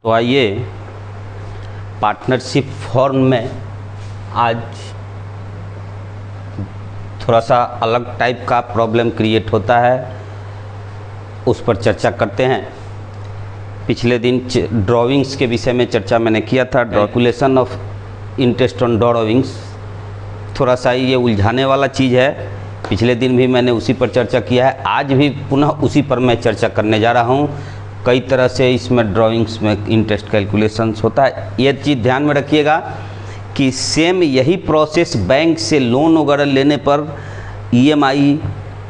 तो आइए partnership form में आज थोड़ा सा अलग टाइप का प्रॉब्लम क्रिएट होता है, उस पर चर्चा करते हैं। पिछले दिन ड्राविंग्स के विषय में चर्चा मैंने किया था, calculation of interest on drawings. थोड़ा सा ये उलझाने वाला चीज़ है, पिछले दिन भी मैंने उसी पर चर्चा किया है, आज भी पुनः उसी पर मैं चर्चा करने जा रहा हूँ। कई तरह से इसमें ड्राविंग्स में इंटरेस्ट कैलकुलेशंस होता है। ये चीज़ ध्यान में रखिएगा कि सेम यही प्रोसेस बैंक से लोन वगैरह लेने पर ईएमआई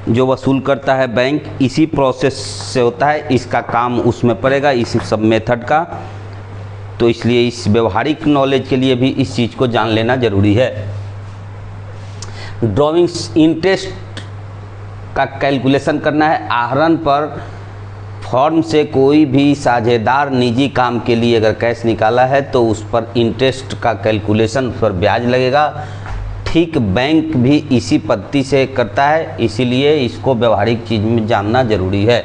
जो वसूल करता है बैंक, इसी प्रोसेस से होता है। इसका काम उसमें पड़ेगा, इस सब मेथड का। तो इसलिए इस व्यवहारिक नॉलेज के लिए भी इस चीज़ को जान लेना ज़रूरी है। ड्राविंग्स इंटरेस्ट का कैलकुलेशन करना है। आहरण पर फॉर्म से कोई भी साझेदार निजी काम के लिए अगर कैश निकाला है तो उस पर इंटरेस्ट का कैलकुलेशन, उस पर ब्याज लगेगा। ठीक बैंक भी इसी पद्धति से करता है, इसीलिए इसको व्यवहारिक चीज़ में जानना ज़रूरी है।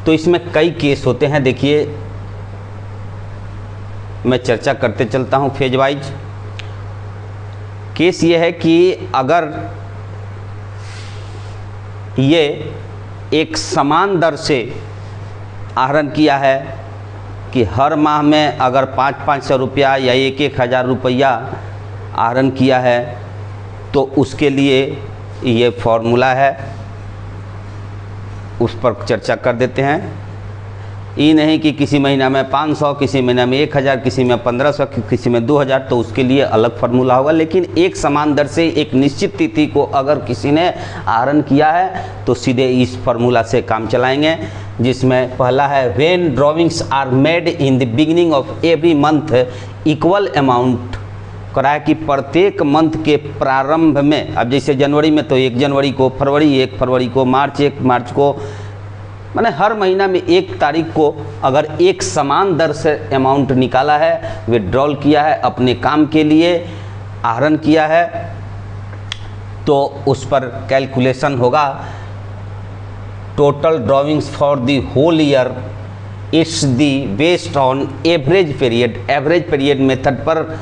तो इसमें कई केस होते हैं, देखिए मैं चर्चा करते चलता हूँ फेज वाइज। केस ये है कि अगर ये एक समान दर से आहरण किया है कि हर माह में अगर 500 रुपया या 1,000 रुपया आहरण किया है तो उसके लिए ये फॉर्मूला है, उस पर चर्चा कर देते हैं। ये नहीं कि किसी महीना में 500, किसी महीना में 1,000, किसी में 1,500, किसी में 2,000, तो उसके लिए अलग फार्मूला होगा। लेकिन एक समान दर से एक निश्चित तिथि को अगर किसी ने आहरण किया है तो सीधे इस फार्मूला से काम चलाएंगे, जिसमें पहला है when drawings are made in the beginning of every month equal amount. करा है कि प्रत्येक मंथ के प्रारंभ में, अब जैसे जनवरी में तो 1 जनवरी को, फरवरी 1 फरवरी को, मार्च 1 मार्च को, मैंने हर महीना में 1 तारीख को अगर एक समान दर से अमाउंट निकाला है, विड्रॉल किया है, अपने काम के लिए आहरण किया है, तो उस पर कैलकुलेशन होगा total drawings for the whole year it's the based on average period. Average period method पर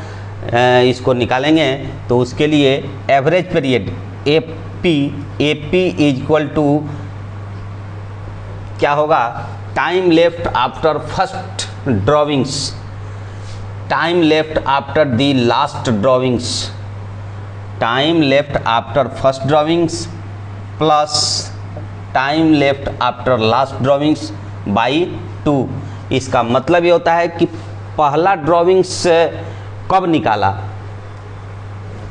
इसको निकालेंगे। तो उसके लिए average period AP equal to क्या होगा, time left after first drawings, time left after the last drawings, time left after first drawings plus time left after last drawings by 2। इसका मतलब ये होता है कि पहला ड्राविंग्स कब निकाला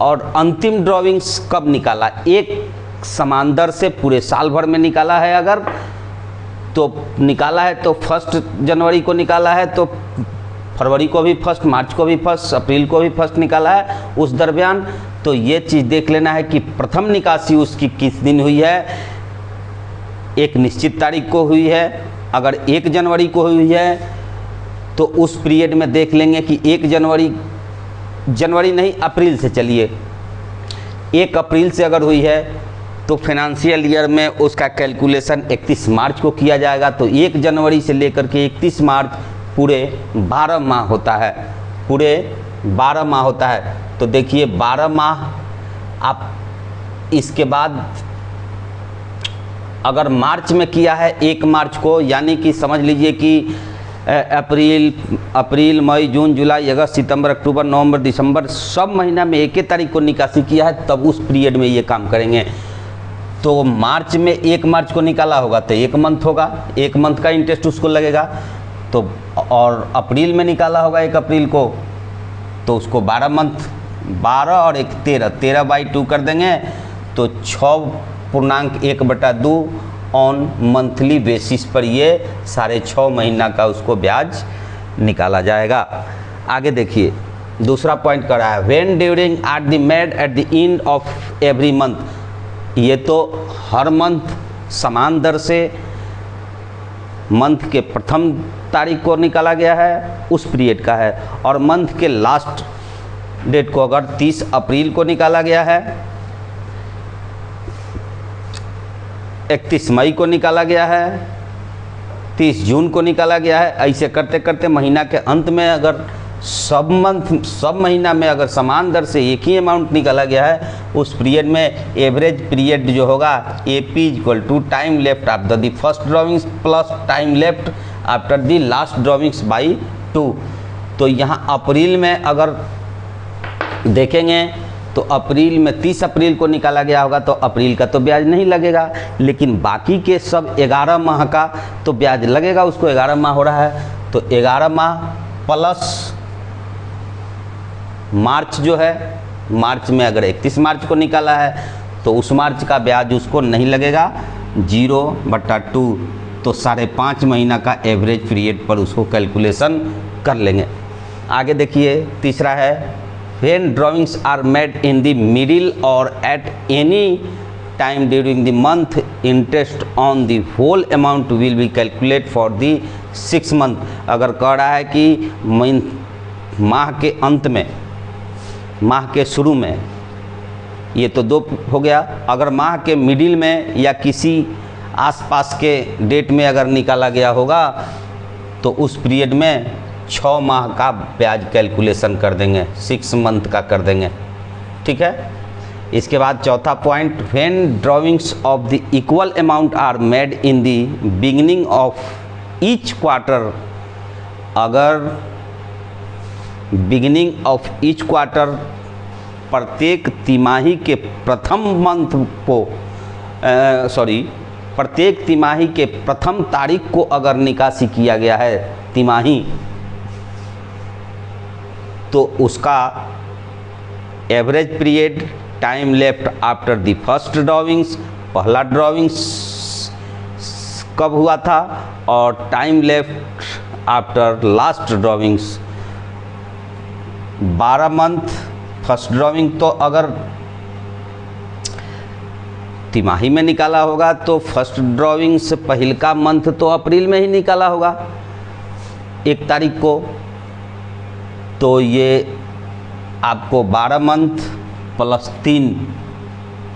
और अंतिम ड्राविंग्स कब निकाला। एक समान दर से पूरे साल भर में निकाला है अगर तो निकाला है, तो 1 जनवरी को निकाला है तो फरवरी को भी फर्स्ट, मार्च को भी फर्स्ट, अप्रैल को भी फर्स्ट निकाला है उस दरमियान। तो ये चीज़ देख लेना है कि प्रथम निकासी उसकी किस दिन हुई है, एक निश्चित तारीख को हुई है। अगर 1 जनवरी को हुई है तो उस पीरियड में देख लेंगे कि 1 जनवरी नहीं, अप्रैल से चलिए, 1 अप्रैल से अगर हुई है तो फाइनेंशियल ईयर में उसका कैलकुलेशन 31 मार्च को किया जाएगा। तो 1 जनवरी से लेकर के 31 मार्च पूरे 12 माह होता है, पूरे 12 माह होता है। तो देखिए 12 माह आप इसके बाद अगर मार्च में किया है 1 मार्च को, यानी कि समझ लीजिए कि अप्रैल मई जून जुलाई अगस्त सितंबर अक्टूबर नवंबर दिसंबर सब महीना में 1 तारीख को निकासी किया है, तब उस पीरियड में ये काम करेंगे। तो मार्च में 1 मार्च को निकाला होगा तो 1 मंथ होगा, 1 मंथ का इंटरेस्ट उसको लगेगा। तो और अप्रैल में निकाला होगा 1 अप्रैल को तो उसको 12 मंथ, 12 और 1 13 बाई 2 कर देंगे तो 6.1/2 ऑन मंथली बेसिस पर ये 6.5 महीना का उसको ब्याज निकाला जाएगा। आगे देखिए दूसरा पॉइंट कर रहा है when during at the made at the end of every month. ये तो हर मंथ समान दर से मंथ के प्रथम तारीख को निकाला गया है, उस पीरियड का है। और मंथ के लास्ट डेट को अगर 30 अप्रैल को निकाला गया है, 31 मई को निकाला गया है, 30 जून को निकाला गया है। ऐसे करते करते महीना के अंत में अगर सब महीना में अगर समान दर से एक ही अमाउंट निकाला गया है, उस पीरियड में एवरेज पीरियड जो होगा AP equal to time left after the first drawings plus time left after the last drawings by 2। तो यहाँ अप्रैल में अगर देखेंगे तो अप्रैल में 30 अप्रैल को निकाला गया होगा तो अप्रैल का तो ब्याज नहीं लगेगा, लेकिन बाकी के सब 11 माह का तो ब्याज लगेगा। उसको 11 माह हो रहा है तो 11 माह प्लस मार्च जो है, मार्च में अगर 31 मार्च को निकाला है तो उस मार्च का ब्याज उसको नहीं लगेगा, 0/2। तो 5.5 महीना का एवरेज पीरियड पर उसको कैलकुलेशन कर लेंगे। आगे देखिए तीसरा है when drawings are made in the middle or at any time during the month, interest on the whole amount will be calculated for the 6 month। अगर कह रहा है कि माह के अंत में, माह के शुरू में, ये तो 2 हो गया। अगर माह के मिडिल में या किसी आसपास के डेट में अगर निकाला गया होगा तो उस पीरियड में 6 माह का ब्याज कैलकुलेशन कर देंगे, 6 मंथ का कर देंगे। ठीक है। इसके बाद चौथा point, when drawings of the equal amount are made in the beginning of each quarter, अगर बिगिनिंग ऑफ ईच क्वार्टर प्रत्येक तिमाही के प्रथम मंथ को प्रत्येक तिमाही के प्रथम तारीख को अगर निकासी किया गया है तिमाही, तो उसका average period time left after the first drawings, पहला ड्राविंग्स कब हुआ था, और time left after last drawings 12 month. First drawing तो अगर तिमाही में निकाला होगा तो फर्स्ट ड्राविंग से पहले का मंथ तो अप्रैल में ही निकाला होगा 1 तारीख को, तो ये आपको 12 मंथ प्लस 3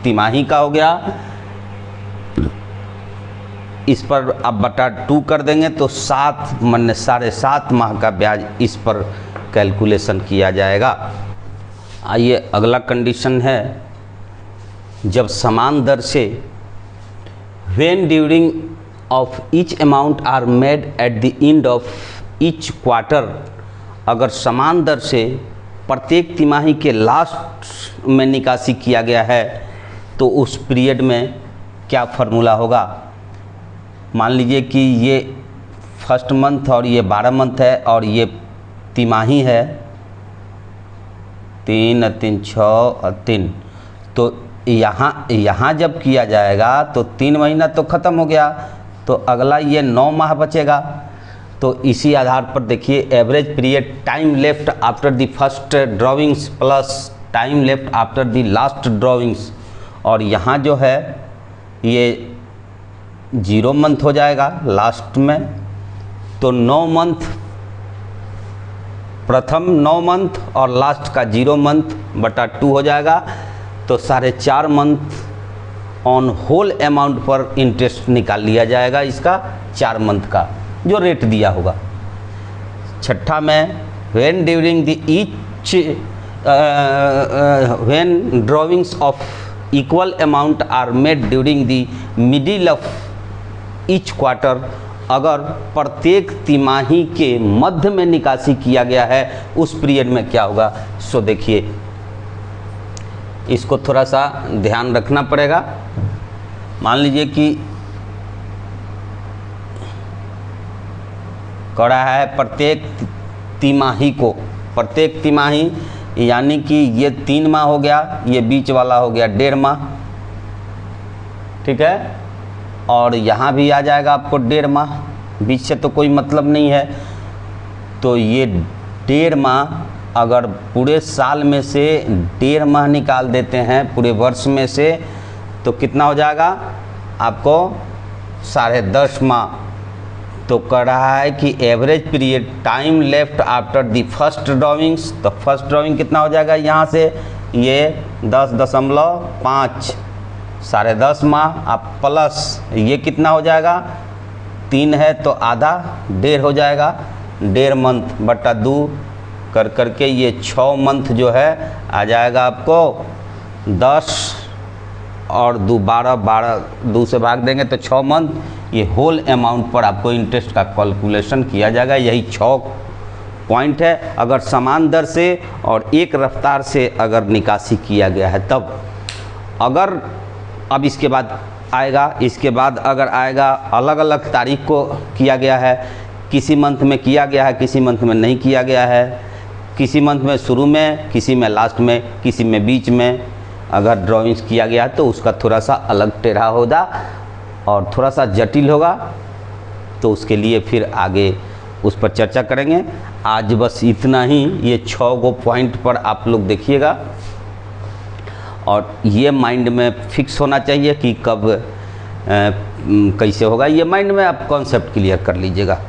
तिमाही का हो गया। इस पर अब बटा 2 कर देंगे तो 7 माह का ब्याज इस पर कैलकुलेशन किया जाएगा। आइए अगला कंडीशन है, जब समान दर से when during of each amount are made at the end of each quarter, अगर समान दर से प्रत्येक तिमाही के लास्ट में निकासी किया गया है तो उस पीरियड में क्या फार्मूला होगा। मान लीजिए कि ये फर्स्ट मंथ और ये 12 मंथ है और ये तिमाही है, 3 3 6 और 3, तो यहाँ जब किया जाएगा तो 3 महीना तो ख़त्म हो गया, तो अगला ये 9 माह बचेगा। तो इसी आधार पर देखिए average period time left after the first drawings plus time left after the last drawings, और यहाँ जो है ये 0 मंथ हो जाएगा लास्ट में, तो 9 मंथ, प्रथम 9 मंथ और लास्ट का 0 मंथ बटा 2 हो जाएगा। तो 4.5 मंथ ऑन होल अमाउंट पर इंटरेस्ट निकाल लिया जाएगा इसका 4 मंथ का जो रेट दिया होगा। छठा में when during the each when drawings of equal amount are made during the middle of each quarter, अगर प्रत्येक तिमाही के मध्य में निकासी किया गया है उस पीरियड में क्या होगा। सो देखिए इसको थोड़ा सा ध्यान रखना पड़ेगा। मान लीजिए कि कड़ा है प्रत्येक तिमाही को, प्रत्येक तिमाही यानी कि ये 3 माह हो गया, ये बीच वाला हो गया 1.5 माह, ठीक है, और यहाँ भी आ जाएगा आपको 1.5 माह, बीच से तो कोई मतलब नहीं है। तो ये 1.5 माह अगर पूरे साल में से 1.5 माह निकाल देते हैं पूरे वर्ष में से, तो कितना हो जाएगा आपको 10.5 माह। तो कह रहा है कि average period time left after the first drawings, तो फर्स्ट ड्राविंग कितना हो जाएगा यहाँ से, ये 10.5 10.5 माह, आप प्लस ये कितना हो जाएगा 3 है तो आधा 1.5 हो जाएगा, 1.5 मंथ बटा 2 कर करके ये 6 मंथ जो है आ जाएगा आपको 10 और 2 12, 2 से भाग देंगे तो 6 मंथ। ये होल अमाउंट पर आपको इंटरेस्ट का कैलकुलेशन किया जाएगा। यही 6 पॉइंट है। अगर समान दर से और एक रफ्तार से अगर निकासी किया गया है तब, अगर अब इसके बाद अगर आएगा अलग अलग तारीख को किया गया है, किसी मंथ में किया गया है, किसी मंथ में नहीं किया गया है, किसी मंथ में शुरू में, किसी में लास्ट में, किसी में बीच में अगर ड्राइंग्स किया गया है तो उसका थोड़ा सा अलग टेढ़ा होगा और थोड़ा सा जटिल होगा, तो उसके लिए फिर आगे उस पर चर्चा करेंगे। आज बस इतना ही, ये 6 गो पॉइंट पर आप लोग देखिएगा और ये माइंड में फिक्स होना चाहिए कि कब कैसे होगा। ये माइंड में आप कॉन्सेप्ट क्लियर कर लीजिएगा।